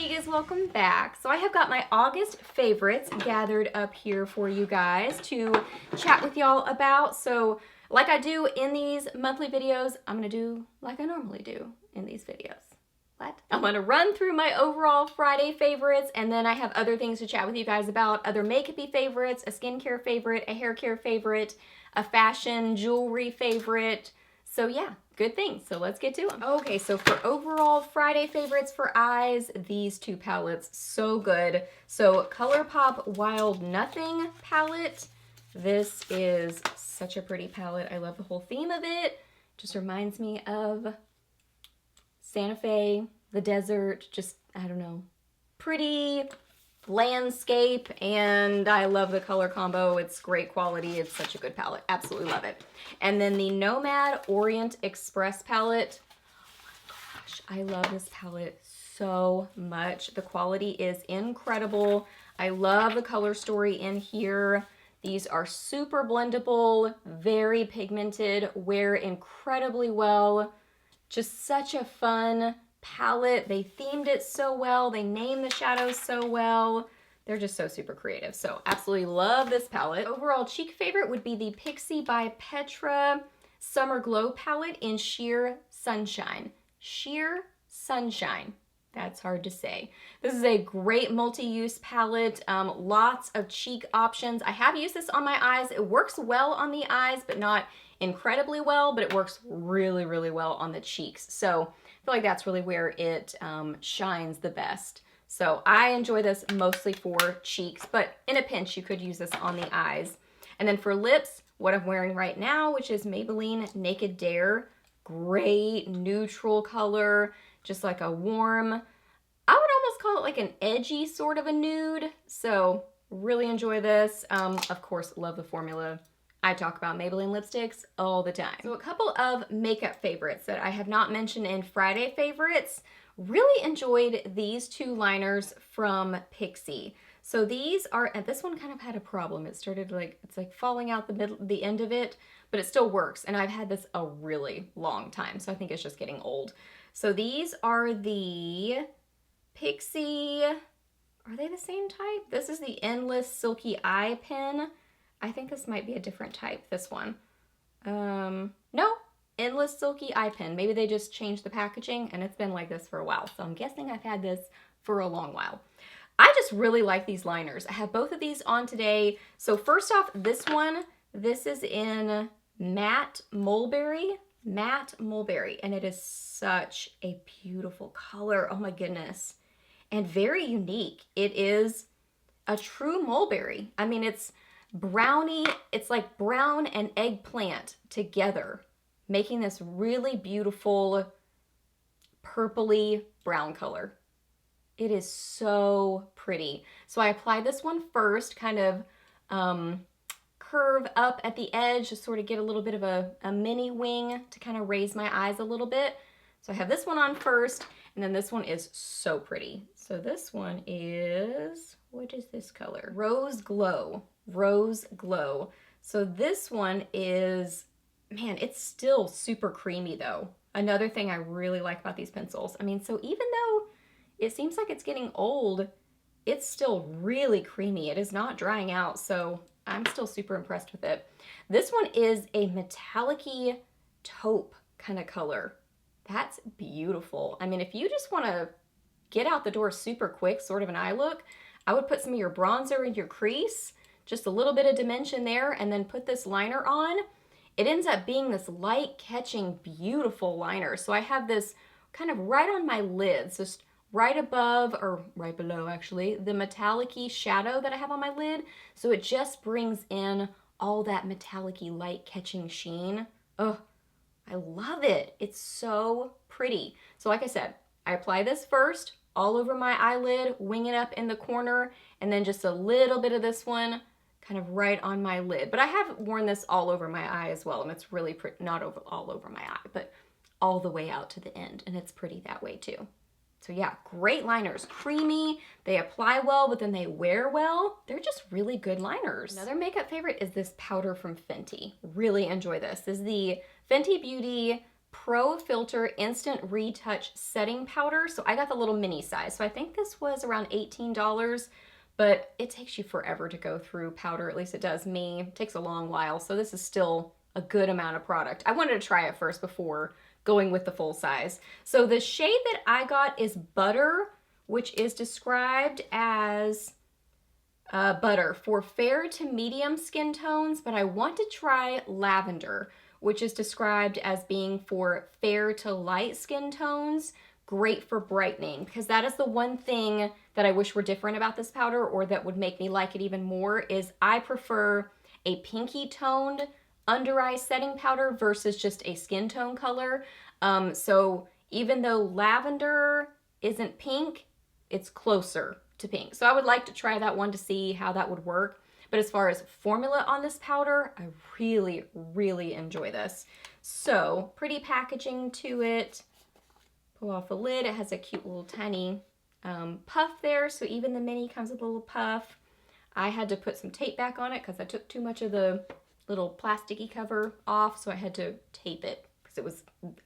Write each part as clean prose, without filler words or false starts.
Hey guys, welcome back. So I have got my August favorites gathered up here for you guys to chat with y'all about. So like I do in these monthly videos, I'm gonna do like I normally do in these videos. What? I'm gonna run through my overall Friday favorites, and then I have other things to chat with you guys about, other makeup-y favorites, a skincare favorite, a hair care favorite, a fashion jewelry favorite. So yeah, good things. So let's get to them. Okay, so for overall Friday favorites for eyes, these two palettes, so good. So Colourpop Wild Nothing palette. This is such a pretty palette. I love the whole theme of it. Just reminds me of Santa Fe, the desert, just, I don't know, pretty landscape, and I love the color combo. It's great quality. It's such a good palette. Absolutely love it. And then the Nomad Orient Express palette. Oh my gosh, I love this palette so much. The quality is incredible. I love the color story in here. These are super blendable, very pigmented, wear incredibly well. Just such a fun palette. They themed it so well. They named the shadows so well. They're just so super creative. So absolutely love this palette. Overall cheek favorite would be the Pixie by Petra Summer Glow palette in Sheer Sunshine. Sheer Sunshine. That's hard to say. This is a great multi-use palette. Lots of cheek options. I have used this on my eyes. It works well on the eyes, but not incredibly well, but it works really, really well on the cheeks. So I feel like that's really where it shines the best. So I enjoy this mostly for cheeks, but in a pinch, you could use this on the eyes. And then for lips, what I'm wearing right now, which is Maybelline Naked Dare. Great neutral color, just like a warm, I would almost call it like an edgy sort of a nude. So really enjoy this. Of course, love the formula. I talk about Maybelline lipsticks all the time. So a couple of makeup favorites that I have not mentioned in Friday favorites. Really enjoyed these two liners from Pixie. So these are, and this one kind of had a problem. It started like, it's like falling out the end of it, but it still works. And I've had this a really long time, so I think it's just getting old. So these are the Pixie, are they the same type? This is the Endless Silky Eye Pen. I think this might be a different type, this one. No, Endless Silky Eye Pen. Maybe they just changed the packaging and it's been like this for a while. So I'm guessing I've had this for a long while. I just really like these liners. I have both of these on today. So first off, this one, this is in Matte Mulberry. Matte Mulberry, and it is such a beautiful color. Oh my goodness. And very unique. It is a true mulberry. I mean, it's brownie, it's like brown and eggplant together, making this really beautiful purpley brown color. It is so pretty. So I applied this one first, kind of curve up at the edge to sort of get a little bit of a mini wing to kind of raise my eyes a little bit. So I have this one on first, and then this one is so pretty. So this one is, what is this color? Rose Glow. Rose Glow. So this one is, man, it's still super creamy though. Another thing I really like about these pencils. I mean, so even though it seems like it's getting old, it's still really creamy. It is not drying out, so I'm still super impressed with it. This one is a metallic-y taupe kind of color. That's beautiful. I mean, if you just want to get out the door super quick, sort of an eye look, I would put some of your bronzer in your crease, just a little bit of dimension there, and then put this liner on. It ends up being this light catching, beautiful liner. So I have this kind of right on my lids, just right above, or right below actually, the metallic-y shadow that I have on my lid. So it just brings in all that metallic-y light catching sheen. Oh, I love it. It's so pretty. So like I said, I apply this first all over my eyelid, wing it up in the corner, and then just a little bit of this one kind of right on my lid. But I have worn this all over my eye as well, and it's really pretty, not all over my eye, but all the way out to the end, and it's pretty that way too. So yeah, great liners, creamy, they apply well, but then they wear well. They're just really good liners. Another makeup favorite is this powder from Fenty. Really enjoy this. This is the Fenty Beauty Pro Filter Instant Retouch Setting Powder. So I got the little mini size. So I think this was around $18, but it takes you forever to go through powder. At least it does me. It takes a long while. So this is still a good amount of product. I wanted to try it first before going with the full size. So the shade that I got is Butter, which is described as butter for fair to medium skin tones, but I want to try Lavender, which is described as being for fair to light skin tones, great for brightening, because that is the one thing that I wish were different about this powder, or that would make me like it even more, is I prefer a pinky toned under eye setting powder versus just a skin tone color. So even though Lavender isn't pink, it's closer to pink. So I would like to try that one to see how that would work. But as far as formula on this powder, I really, really enjoy this. So pretty packaging to it. Pull off the lid. It has a cute little tiny puff there. So even the mini comes with a little puff. I had to put some tape back on it because I took too much of the little plasticky cover off. So I had to tape it because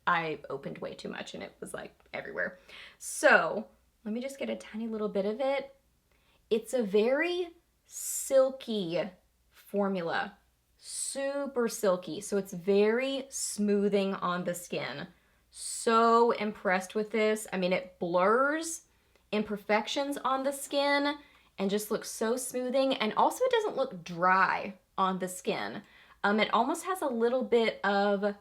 I opened way too much and it was like everywhere. So let me just get a tiny little bit of it. It's a very silky formula, super silky. So it's very smoothing on the skin. So impressed with this. I mean, it blurs imperfections on the skin and just looks so smoothing. And also it doesn't look dry on the skin. It almost has a little bit of, I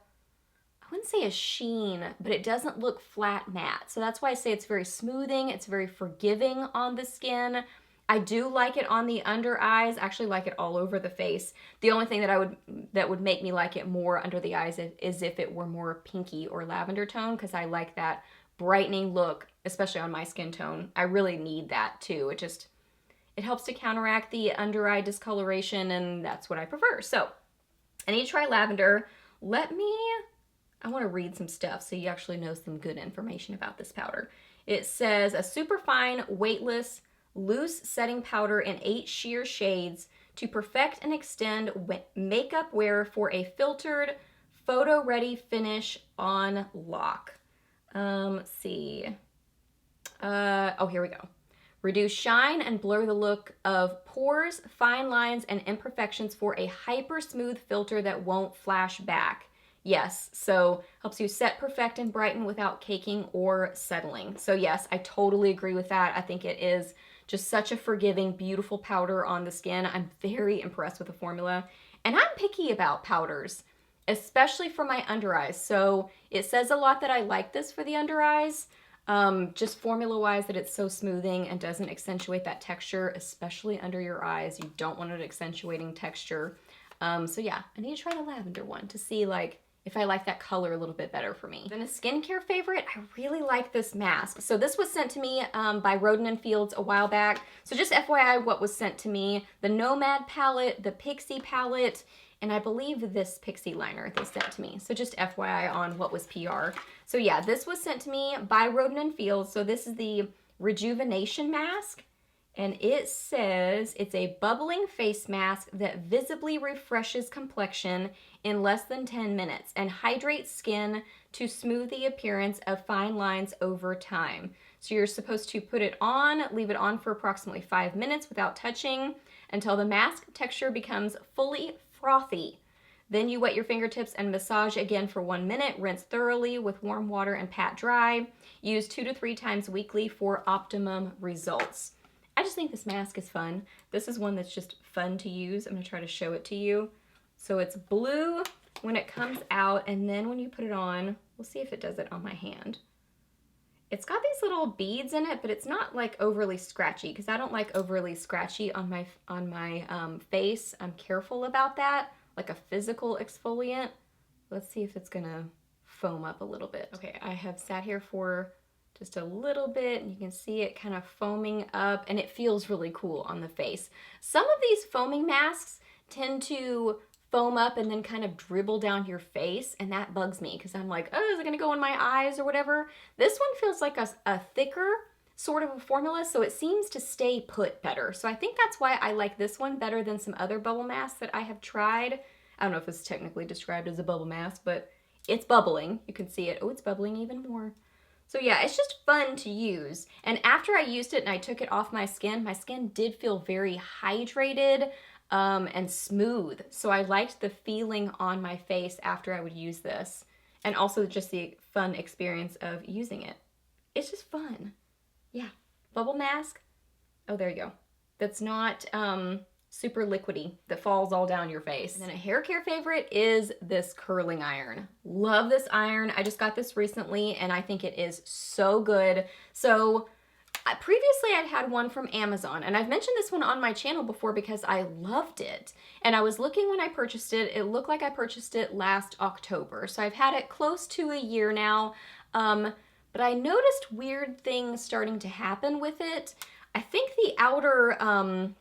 wouldn't say a sheen, but it doesn't look flat matte. So that's why I say it's very smoothing. It's very forgiving on the skin. I do like it on the under eyes. I actually like it all over the face. The only thing that would make me like it more under the eyes is if it were more pinky or lavender tone, because I like that brightening look, especially on my skin tone. I really need that too. It helps to counteract the under eye discoloration, and that's what I prefer. So I need to try Lavender. I want to read some stuff so you actually know some good information about this powder. It says a super fine, weightless, loose setting powder in 8 sheer shades to perfect and extend makeup wear for a filtered, photo-ready finish on lock. Let's see. Oh, here we go. Reduce shine and blur the look of pores, fine lines, and imperfections for a hyper smooth filter that won't flash back. Yes, so helps you set, perfect, and brighten without caking or settling. So yes, I totally agree with that. I think it is just such a forgiving, beautiful powder on the skin. I'm very impressed with the formula. And I'm picky about powders, especially for my under eyes. So it says a lot that I like this for the under eyes. Just formula-wise, that it's so smoothing and doesn't accentuate that texture, especially under your eyes. You don't want it accentuating texture. So yeah, I need to try the Lavender one to see like if I like that color a little bit better for me. Then a skincare favorite, I really like this mask. So this was sent to me by Roden & Fields a while back. So just FYI what was sent to me, the Nomad palette, the Pixie palette, and I believe this Pixie liner they sent to me. So just FYI on what was PR. So yeah, this was sent to me by Roden & Fields. So this is the Rejuvenation Mask. And it says it's a bubbling face mask that visibly refreshes complexion in less than 10 minutes and hydrates skin to smooth the appearance of fine lines over time. So you're supposed to put it on, leave it on for approximately 5 minutes without touching until the mask texture becomes fully frothy. Then you wet your fingertips and massage again for 1 minute, rinse thoroughly with warm water and pat dry. Use 2 to 3 times weekly for optimum results. I just think this mask is fun. This is one that's just fun to use. I'm gonna try to show it to you. So it's blue when it comes out, and then when you put it on, we'll see if it does it on my hand. It's got these little beads in it, but it's not like overly scratchy, because I don't like overly scratchy on my face. I'm careful about that, like a physical exfoliant. Let's see if it's gonna foam up a little bit. Okay, I have sat here for just a little bit, and you can see it kind of foaming up, and it feels really cool on the face. Some of these foaming masks tend to foam up and then kind of dribble down your face, and that bugs me because I'm like, oh, is it gonna go in my eyes or whatever? This one feels like a thicker sort of a formula, so it seems to stay put better. So I think that's why I like this one better than some other bubble masks that I have tried. I don't know if it's technically described as a bubble mask, but it's bubbling. You can see it. Oh, it's bubbling even more. So yeah, it's just fun to use. And after I used it and I took it off my skin did feel very hydrated and smooth. So I liked the feeling on my face after I would use this. And also just the fun experience of using it. It's just fun. Yeah. Bubble mask. Oh, there you go. That's not super liquidy that falls all down your face. And then a hair care favorite is this curling iron. Love this iron. I just got this recently and I think it is so good. So previously I'd had one from Amazon, and I've mentioned this one on my channel before because I loved it. And I was looking when I purchased it. It looked like I purchased it last October. So I've had it close to a year now. But I noticed weird things starting to happen with it. I think the outer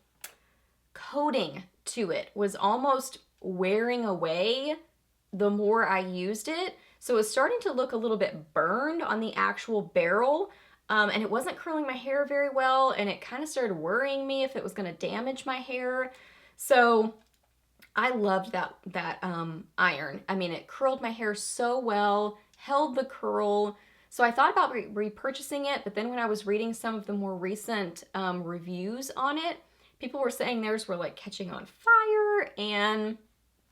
coating to it was almost wearing away the more I used it. So it was starting to look a little bit burned on the actual barrel. And it wasn't curling my hair very well, and it kind of started worrying me if it was going to damage my hair. So I loved that iron. I mean, it curled my hair so well, held the curl. So I thought about repurchasing it, but then when I was reading some of the more recent reviews on it, people were saying theirs were like catching on fire, and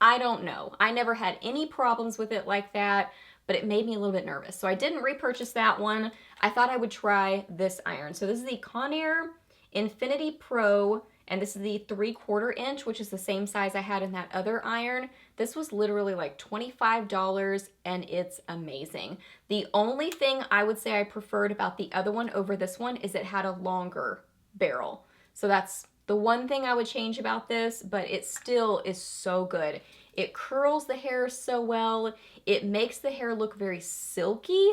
I don't know. I never had any problems with it like that, but it made me a little bit nervous. So I didn't repurchase that one. I thought I would try this iron. So this is the Conair Infinity Pro, and this is the 3/4 inch, which is the same size I had in that other iron. This was literally like $25, and it's amazing. The only thing I would say I preferred about the other one over this one is it had a longer barrel. So that's the one thing I would change about this, but it still is so good. It curls the hair so well. It makes the hair look very silky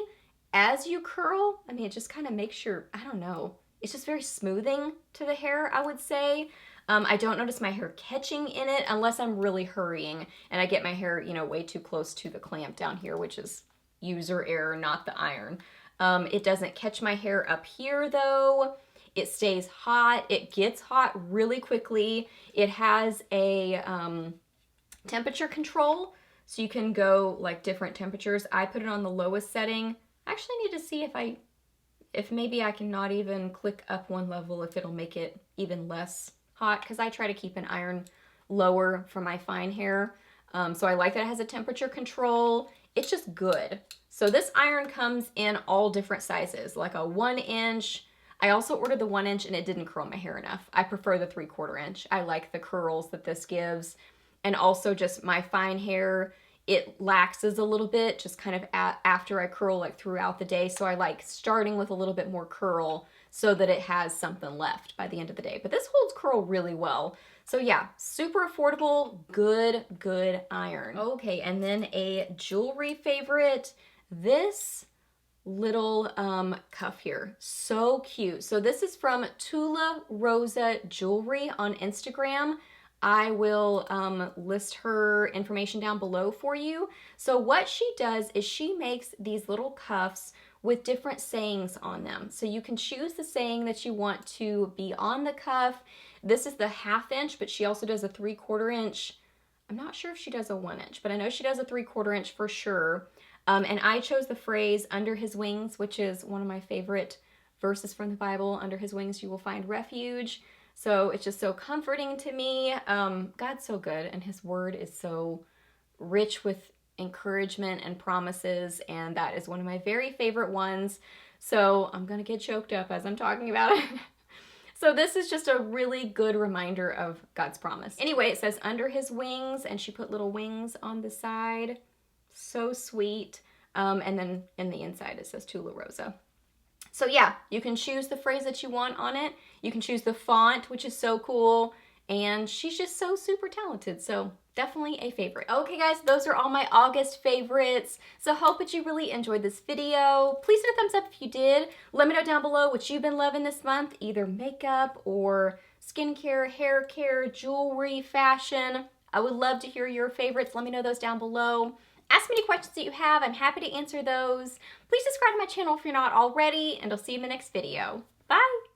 as you curl. I mean, it just kind of makes your, I don't know, it's just very smoothing to the hair, I would say. I don't notice my hair catching in it unless I'm really hurrying and I get my hair, you know, way too close to the clamp down here, which is user error, not the iron. It doesn't catch my hair up here though. It stays hot. It gets hot really quickly. It has a temperature control, so you can go like different temperatures. I put it on the lowest setting. I actually need to see if maybe I can not even click up one level, if it'll make it even less hot, because I try to keep an iron lower for my fine hair. So I like that it has a temperature control. It's just good. So this iron comes in all different sizes, like a 1 inch. I also ordered the 1 inch and it didn't curl my hair enough. I prefer the 3/4 inch. I like the curls that this gives. And also just my fine hair, it laxes a little bit just kind of after I curl, like throughout the day. So I like starting with a little bit more curl so that it has something left by the end of the day. But this holds curl really well. So yeah, super affordable, good iron. Okay, and then a jewelry favorite. This little cuff here, so cute. So this is from TulaRosaJewelry on Instagram. I will list her information down below for you. So what she does is she makes these little cuffs with different sayings on them. So you can choose the saying that you want to be on the cuff. This is the 1/2 inch, but she also does a 3/4 inch. I'm not sure if she does a 1 inch, but I know she does a 3/4 inch for sure. And I chose the phrase, under his wings, which is one of my favorite verses from the Bible. Under his wings you will find refuge. So it's just so comforting to me. God's so good, and his word is so rich with encouragement and promises, and that is one of my very favorite ones. So I'm gonna get choked up as I'm talking about it. So this is just a really good reminder of God's promise. Anyway, it says under his wings, and she put little wings on the side. So sweet. And then in the inside it says Tula Rosa. So yeah, you can choose the phrase that you want on it. You can choose the font, which is so cool. And she's just so super talented. So definitely a favorite. Okay guys, those are all my August favorites. So hope that you really enjoyed this video. Please hit a thumbs up if you did. Let me know down below what you've been loving this month, either makeup or skincare, hair care, jewelry, fashion. I would love to hear your favorites. Let me know those down below. Ask me any questions that you have. I'm happy to answer those. Please subscribe to my channel if you're not already, and I'll see you in the next video. Bye!